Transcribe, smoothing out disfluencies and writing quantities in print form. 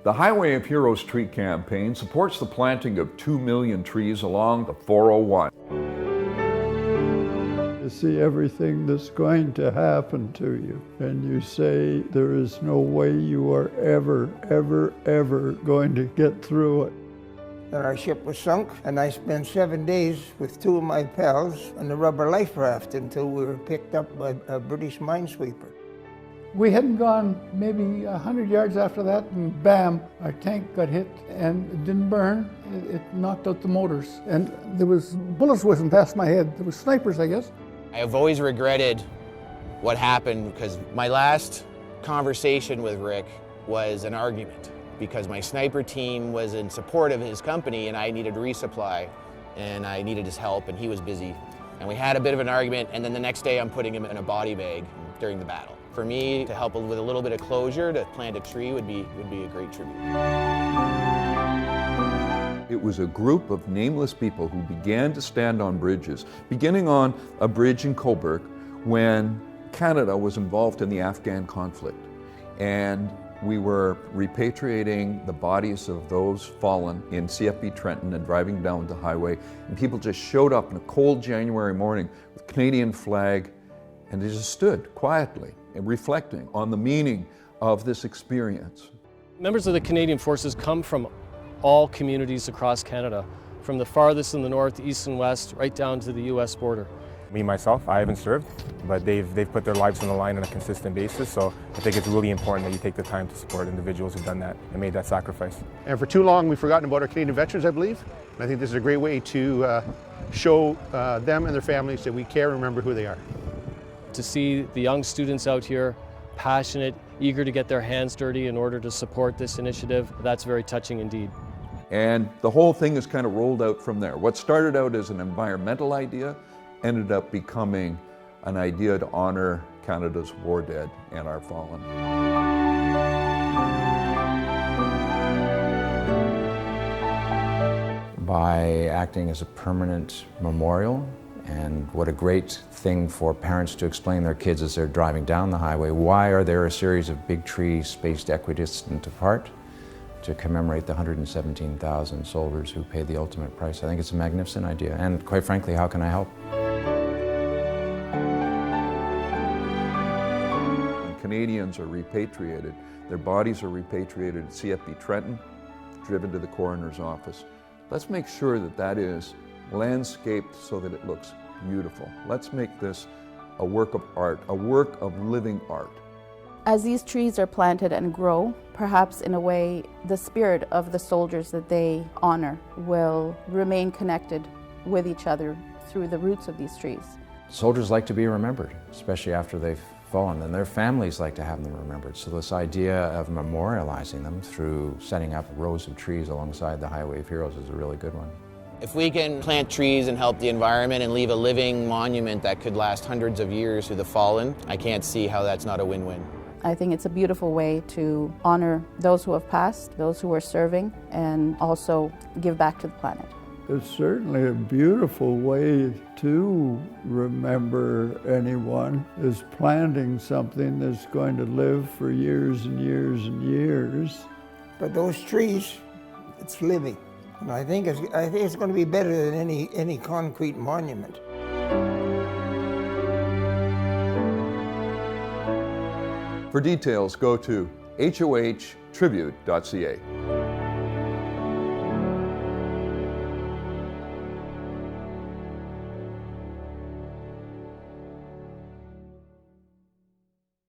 The Highway of Heroes tree campaign supports the planting of 2 million trees along the 401. You see everything that's going to happen to you, and you say there is no way you are ever going to get through it. Then our ship was sunk, and I spent 7 days with two of my pals on the rubber life raft until we were picked up by a British minesweeper. We hadn't gone maybe 100 yards after that, and bam, our tank got hit, and it didn't burn. It knocked out the motors, and there was bullets whizzing past my head. There was snipers, I guess. I've always regretted what happened because my last conversation with Rick was an argument because my sniper team was in support of his company and I needed resupply and I needed his help and he was busy. And we had a bit of an argument, and then the next day I'm putting him in a body bag during the battle. For me, to help with a little bit of closure, to plant a tree would be a great tribute. It was a group of nameless people who began to stand on bridges, beginning on a bridge in Cobourg when Canada was involved in the Afghan conflict. And we were repatriating the bodies of those fallen in CFB Trenton and driving down the highway. And people just showed up on a cold January morning with Canadian flag, and they just stood quietly and reflecting on the meaning of this experience. Members of the Canadian Forces come from all communities across Canada, from the farthest in the north, east and west, right down to the US border. Me, myself, I haven't served, but they've put their lives on the line on a consistent basis, so I think it's really important that you take the time to support individuals who've done that and made that sacrifice. And for too long, we've forgotten about our Canadian veterans, I believe. And I think this is a great way to show them and their families that we care and remember who they are. To see the young students out here, passionate, eager to get their hands dirty in order to support this initiative, that's very touching indeed. And the whole thing is kind of rolled out from there. What started out as an environmental idea ended up becoming an idea to honor Canada's war dead and our fallen. By acting as a permanent memorial, and what a great thing for parents to explain their kids as they're driving down the highway. Why are there a series of big trees spaced equidistant apart? To commemorate the 117,000 soldiers who paid the ultimate price. I think it's a magnificent idea, and quite frankly, how can I help? When Canadians are repatriated, their bodies are repatriated at CFB Trenton, driven to the coroner's office. Let's make sure that that is landscaped so that it looks beautiful. Let's make this a work of art, a work of living art. As these trees are planted and grow, perhaps in a way, the spirit of the soldiers that they honor will remain connected with each other through the roots of these trees. Soldiers like to be remembered, especially after they've fallen, and their families like to have them remembered. So this idea of memorializing them through setting up rows of trees alongside the Highway of Heroes is a really good one. If we can plant trees and help the environment and leave a living monument that could last hundreds of years to the fallen, I can't see how that's not a win-win. I think it's a beautiful way to honor those who have passed, those who are serving, and also give back to the planet. It's certainly a beautiful way to remember anyone, is planting something that's going to live for years and years and years. But those trees, it's living. And I think it's going to be better than any concrete monument. For details, go to hohtribute.ca.